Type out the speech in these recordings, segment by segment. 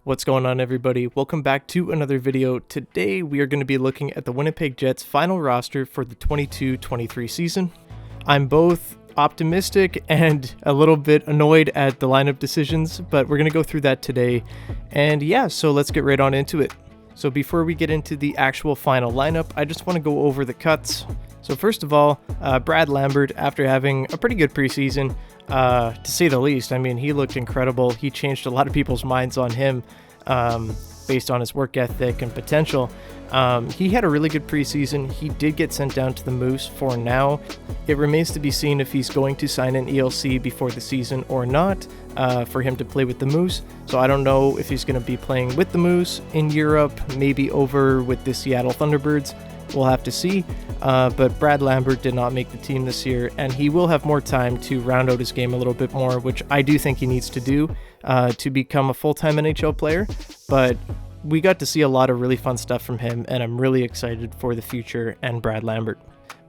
What's going on, everybody? Welcome back to another video. Today we are going to be looking at the Winnipeg Jets final roster for the 22-23 season. I'm both optimistic and a little bit annoyed at the lineup decisions, but we're going to go through that today. And yeah, so let's get right on into it. So before we get into the actual final lineup, I just want to go over the cuts. So first of all, Brad Lambert, after having a pretty good preseason, to say the least. I mean, he looked incredible. He changed a lot of people's minds on him based on his work ethic and potential. He had a really good preseason. He did get sent down to the Moose for now. It remains to be seen if he's going to sign an ELC before the season or not for him to play with the Moose. So I don't know if he's going to be playing with the Moose in Europe, maybe over with the Seattle Thunderbirds. We'll have to see, but Brad Lambert did not make the team this year, and he will have more time to round out his game a little bit more, which I do think he needs to do to become a full-time NHL player. But we got to see a lot of really fun stuff from him, and I'm really excited for the future and Brad Lambert.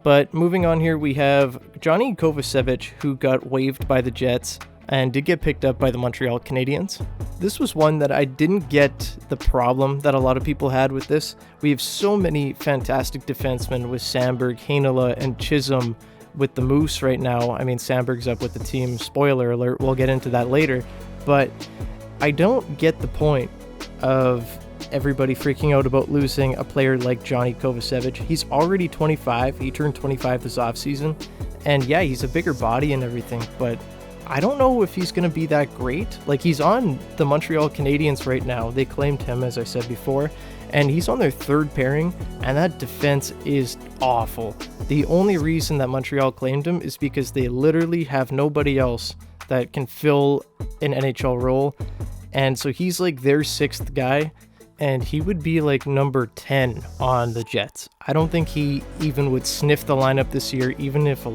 But moving on here, we have Johnny Kovacevic, who got waived by the Jets and did get picked up by the Montreal Canadiens. This was one that I didn't get the problem that a lot of people had with this. We have so many fantastic defensemen with Sandberg, Heinola, and Chisholm with the Moose right now. I mean, Sandberg's up with the team. Spoiler alert, we'll get into that later. But I don't get the point of everybody freaking out about losing a player like Johnny Kovacevic. He's already 25. He turned 25 this offseason. And yeah, he's a bigger body and everything, but I don't know if he's going to be that great. Like, he's on the Montreal Canadiens right now. They claimed him, as I said before, and he's on their third pairing, and that defense is awful. The only reason that Montreal claimed him is because they literally have nobody else that can fill an NHL role, and so he's like their sixth guy, and he would be like number 10 on the Jets. I don't think he even would sniff the lineup this year, even if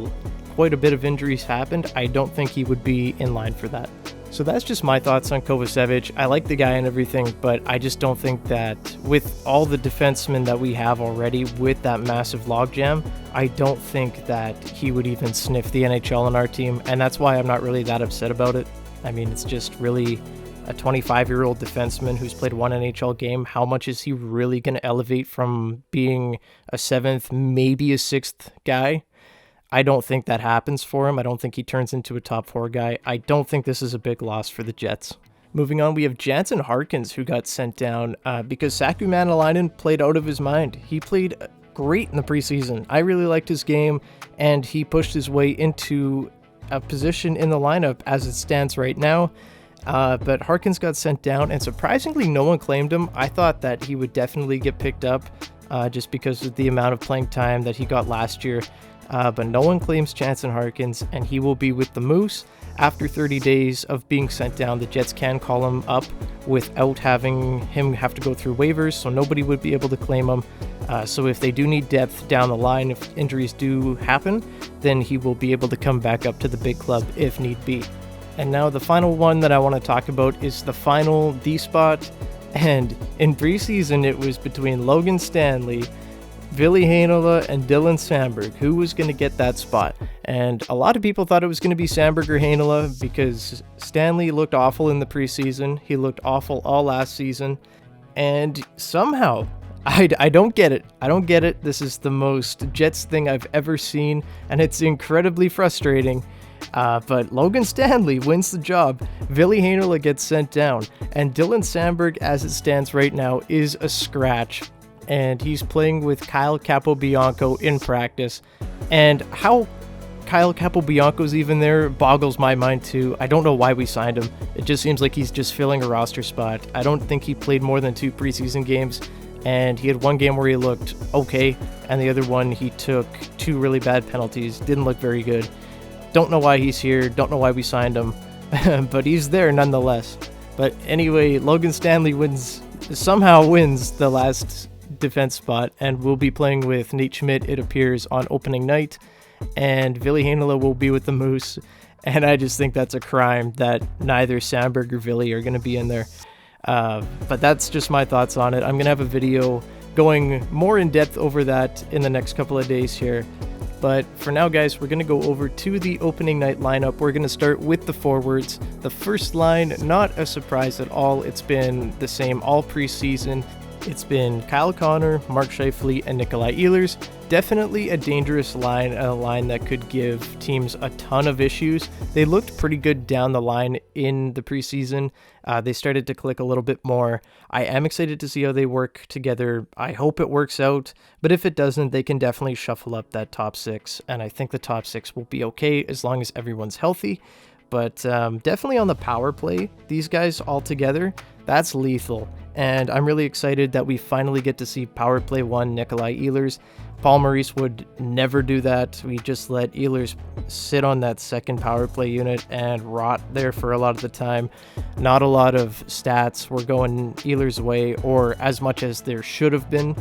quite a bit of injuries happened. I don't think he would be in line for that. So that's just my thoughts on Kovacevic. I like the guy and everything, but I just don't think that with all the defensemen that we have already with that massive logjam, I don't think that he would even sniff the NHL on our team, and that's why I'm not really that upset about it. I mean, it's just really a 25-year-old defenseman who's played one NHL game. How much is he really going to elevate from being a seventh, maybe a sixth guy? I don't think that happens for him. I don't think he turns into a top 4 guy. I don't think this is a big loss for the Jets. Moving on, we have Jansen Harkins, who got sent down because Saku Maanalainen played out of his mind. He played great in the preseason. I really liked his game, and he pushed his way into a position in the lineup as it stands right now. But Harkins got sent down, and surprisingly, no one claimed him. I thought that he would definitely get picked up just because of the amount of playing time that he got last year. But no one claims Jansen Harkins, and he will be with the Moose. After 30 days of being sent down, the Jets can call him up without having him have to go through waivers, so nobody would be able to claim him. So if they do need depth down the line, if injuries do happen, then he will be able to come back up to the big club if need be. And now the final one that I want to talk about is the final D spot. And in preseason, it was between Logan Stanley, Ville Heinola, and Dylan Sandberg, who was going to get that spot. And a lot of people thought it was going to be Sandberg or Heinola because Stanley looked awful in the preseason. He looked awful all last season. And somehow, I don't get it. I don't get it. This is the most Jets thing I've ever seen, and it's incredibly frustrating. But Logan Stanley wins the job. Ville Heinola gets sent down. And Dylan Sandberg, as it stands right now, is a scratch. And he's playing with Kyle Capobianco in practice. And how Kyle Capobianco's even there boggles my mind too. I don't know why we signed him. It just seems like he's just filling a roster spot. I don't think he played more than 2 preseason games. And he had one game where he looked okay, and the other one he took 2 really bad penalties. Didn't look very good. Don't know why he's here. Don't know why we signed him. But he's there nonetheless. But anyway, Logan Stanley somehow wins the last defense spot, and will be playing with Nate Schmidt, it appears, on opening night, and Ville Heinola will be with the Moose, and I just think that's a crime that neither Sandberg or Ville are going to be in there. But that's just my thoughts on it. I'm going to have a video going more in depth over that in the next couple of days here. But for now, guys, we're going to go over to the opening night lineup. We're going to start with the forwards. The first line, not a surprise at all. It's been the same all preseason. It's been Kyle Connor, Mark Scheifele, and Nikolai Ehlers. Definitely a dangerous line, and a line that could give teams a ton of issues. They looked pretty good down the line in the preseason. They started to click a little bit more. I am excited to see how they work together. I hope it works out, but if it doesn't, they can definitely shuffle up that top six, and I think the top six will be okay as long as everyone's healthy. But definitely on the power play, these guys all together, that's lethal. And I'm really excited that we finally get to see power play one Nikolai Ehlers. Paul Maurice would never do that. We just let Ehlers sit on that second power play unit and rot there for a lot of the time. Not a lot of stats were going Ehlers' way, or as much as there should have been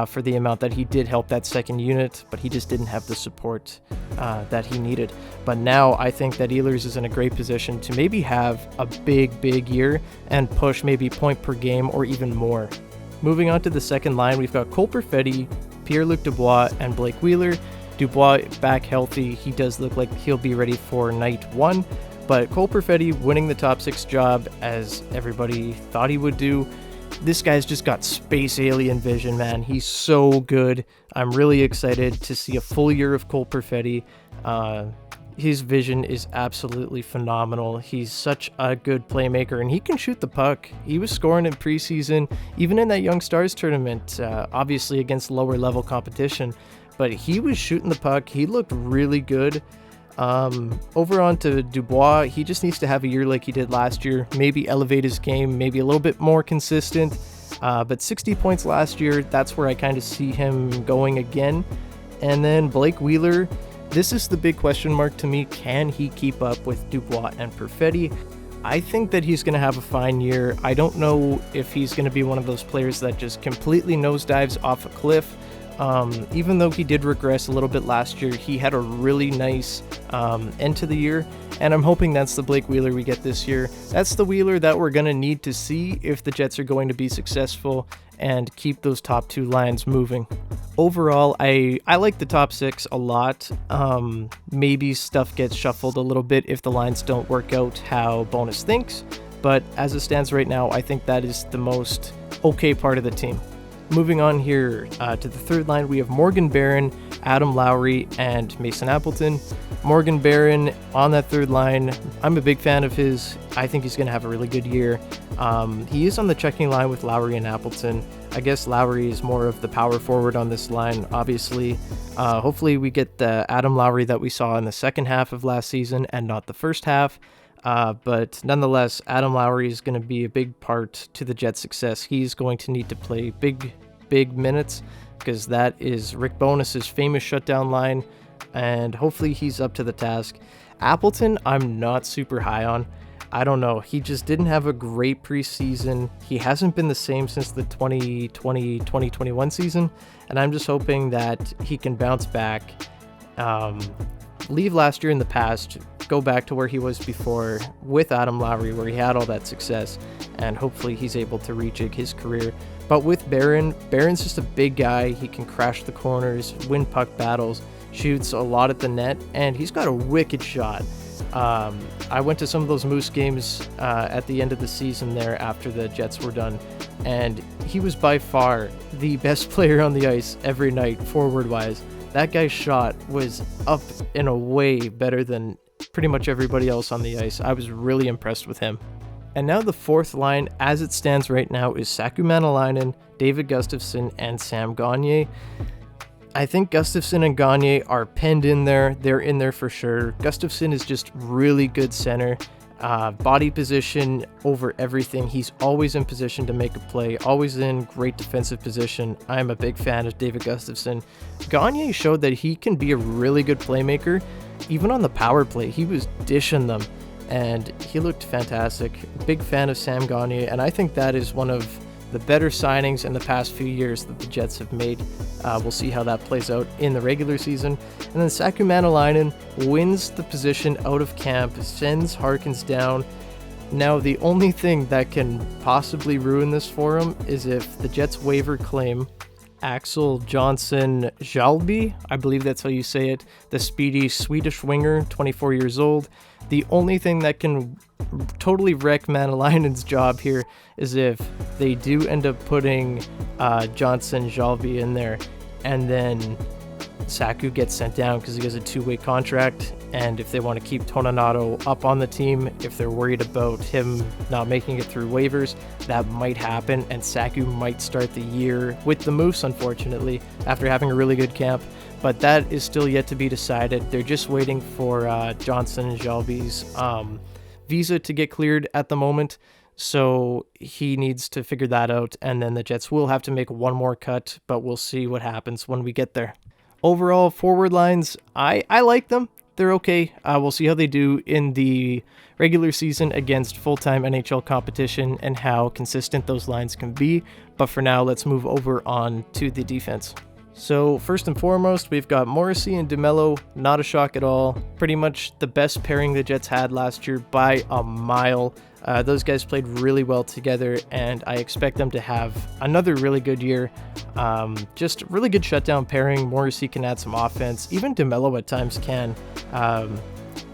for the amount that he did help that second unit, but he just didn't have the support that he needed. But now I think that Ehlers is in a great position to maybe have a big year and push maybe point per game or even more. Moving on to the second line, we've got Cole Perfetti, Pierre-Luc Dubois, and Blake Wheeler. Dubois back healthy. He does look like he'll be ready for night one, but Cole Perfetti winning the top six job as everybody thought he would do. This guy's just got space alien vision, man. He's so good. I'm really excited to see a full year of Cole Perfetti. His vision is absolutely phenomenal. He's such a good playmaker, and he can shoot the puck. He was scoring in preseason, even in that Young Stars tournament, obviously against lower level competition, but he was shooting the puck. He looked really good. Over on to Dubois, he just needs to have a year like he did last year, maybe elevate his game, maybe a little bit more consistent, but 60 points last year, that's where I kind of see him going again. And then Blake Wheeler, this is the big question mark to me. Can he keep up with Dubois and Perfetti? I think that he's going to have a fine year. I don't know if he's going to be one of those players that just completely nosedives off a cliff. Even though he did regress a little bit last year, he had a really nice end to the year, and I'm hoping that's the Blake Wheeler we get this year. That's the Wheeler that we're going to need to see if the Jets are going to be successful and keep those top two lines moving. Overall, I like the top six a lot. Maybe stuff gets shuffled a little bit if the lines don't work out how Bowness thinks, but as it stands right now, I think that is the most okay part of the team. Moving on here to the third line, we have Morgan Barron, Adam Lowry, and Mason Appleton. Morgan Barron on that third line, I'm a big fan of his. I think he's going to have a really good year. He is on the checking line with Lowry and Appleton. I guess Lowry is more of the power forward on this line, obviously. Hopefully we get the Adam Lowry that we saw in the second half of last season and not the first half. But nonetheless, Adam Lowry is going to be a big part to the Jets' success. He's going to need to play big minutes because that is Rick Bowness's famous shutdown line, and hopefully he's up to the task. Appleton, I'm not super high on. I don't know. He just didn't have a great preseason. He hasn't been the same since the 2020-2021 season, and I'm just hoping that he can bounce back, leave last year in the past, go back to where he was before with Adam Lowry, where he had all that success, and hopefully he's able to rejig his career. But with Barron's just a big guy. He can crash the corners, win puck battles, shoots a lot at the net, and he's got a wicked shot. I went to some of those Moose games at the end of the season there after the Jets were done, and he was by far the best player on the ice every night, forward-wise. That guy's shot was up and away better than pretty much everybody else on the ice. I was really impressed with him. And now the fourth line, as it stands right now, is Saku Maanalainen, David Gustafsson, and Sam Gagner. I think Gustafsson and Gagner are penned in there. They're in there for sure. Gustafsson is just really good center. Body position over everything. He's always in position to make a play, always in great defensive position. I'm a big fan of David Gustafsson. Gagner showed that he can be a really good playmaker. Even on the power play, he was dishing them, and he looked fantastic. Big fan of Sam Gagner, and I think that is one of the better signings in the past few years that the Jets have made. We'll see how that plays out in the regular season. And then Saku Maanalainen wins the position out of camp, sends Harkins down. Now, the only thing that can possibly ruin this for him is if the Jets waiver claim Axel Johnson Jalby, I believe that's how you say it, the speedy Swedish winger, 24 years old. The only thing that can totally wreck Manalainen's job here is if they do end up putting Johnson Jalby in there, and then Saku gets sent down because he has a two-way contract, and if they want to keep Toninato up on the team, if they're worried about him not making it through waivers, that might happen, and Saku might start the year with the Moose, unfortunately, after having a really good camp. But that is still yet to be decided. They're just waiting for Johnson and Jalby's visa to get cleared at the moment, so he needs to figure that out, and then the Jets will have to make one more cut, but we'll see what happens when we get there. Overall, forward lines, I like them. They're okay. We'll see how they do in the regular season against full-time NHL competition and how consistent those lines can be. But for now, let's move over on to the defense. So first and foremost, we've got Morrissey and DeMello. Not a shock at all. Pretty much the best pairing the Jets had last year by a mile. Those guys played really well together, and I expect them to have another really good year. Just really good shutdown pairing. Morrissey can add some offense. Even DeMello at times can.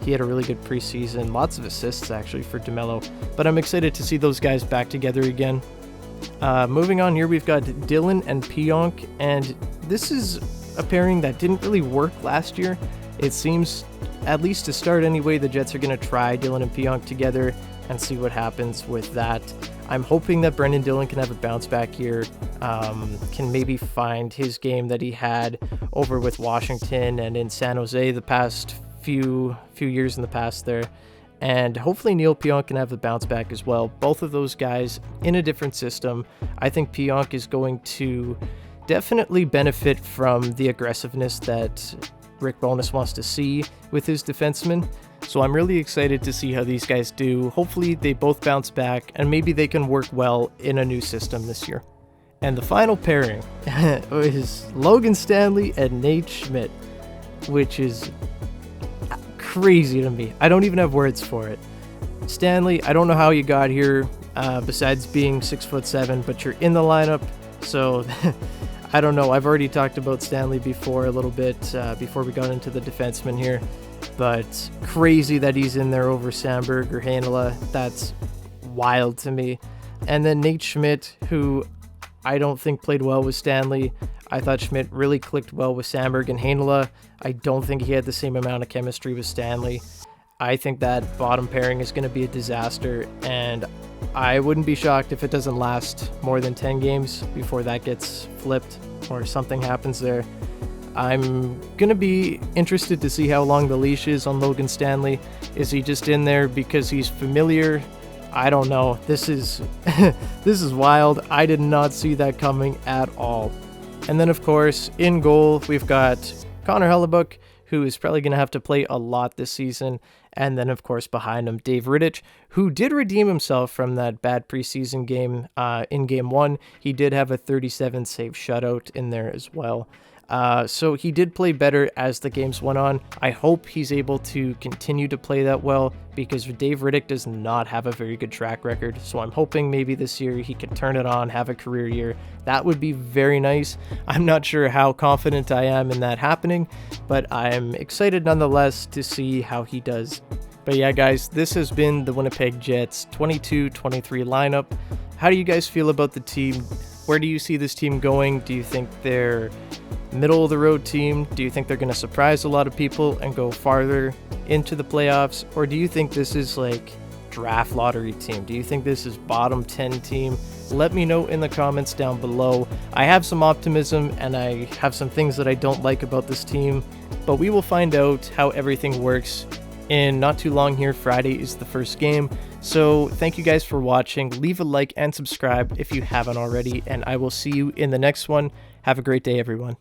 He had a really good preseason. Lots of assists, actually, for DeMello. But I'm excited to see those guys back together again. Moving on here, we've got Dylan and Pionk, and this is a pairing that didn't really work last year. It seems, at least to start anyway, the Jets are going to try Dylan and Pionk together and see what happens with that. I'm hoping that Brendan Dillon can have a bounce back year, can maybe find his game that he had over with Washington and in San Jose the past few years in the past there. And hopefully Neil Pionk can have a bounce back as well. Both of those guys in a different system. I think Pionk is going to definitely benefit from the aggressiveness that Rick Bowness wants to see with his defensemen. So I'm really excited to see how these guys do. Hopefully they both bounce back, and maybe they can work well in a new system this year. And the final pairing is Logan Stanley and Nate Schmidt, which is crazy to me. I don't even have words for it. Stanley, I don't know how you got here, besides being 6'7", but you're in the lineup, so I don't know. I've already talked about Stanley before a little bit, before we got into the defenseman here, but crazy that he's in there over Sandberg or Heinola. That's wild to me. And then Nate Schmidt, who I don't think played well with Stanley. I thought Schmidt really clicked well with Sandberg and Heinola. I don't think he had the same amount of chemistry with Stanley. I think that bottom pairing is going to be a disaster, and I wouldn't be shocked if it doesn't last more than 10 games before that gets flipped or something happens there. I'm going to be interested to see how long the leash is on Logan Stanley. Is he just in there because he's familiar? I don't know. This is this is wild. I did not see that coming at all. And then, of course, in goal, we've got Connor Hellebuck, who is probably going to have to play a lot this season. And then, of course, behind him, Dave Rittich, who did redeem himself from that bad preseason game in Game 1. He did have a 37-save shutout in there as well. So he did play better as the games went on. I hope he's able to continue to play that well, because Dave Rittich does not have a very good track record. So I'm hoping maybe this year he can turn it on, have a career year. That would be very nice. I'm not sure how confident I am in that happening, but I'm excited nonetheless to see how he does. But yeah, guys, this has been the Winnipeg Jets 22-23 lineup. How do you guys feel about the team? Where do you see this team going? Do you think they're middle of the road team? Do you think they're going to surprise a lot of people and go farther into the playoffs? Or do you think this is like draft lottery team? Do you think this is bottom 10 team? Let me know in the comments down below. I have some optimism and I have some things that I don't like about this team, but we will find out how everything works in not too long here. Friday is the first game. So thank you guys for watching. Leave a like and subscribe if you haven't already, and I will see you in the next one. Have a great day, everyone.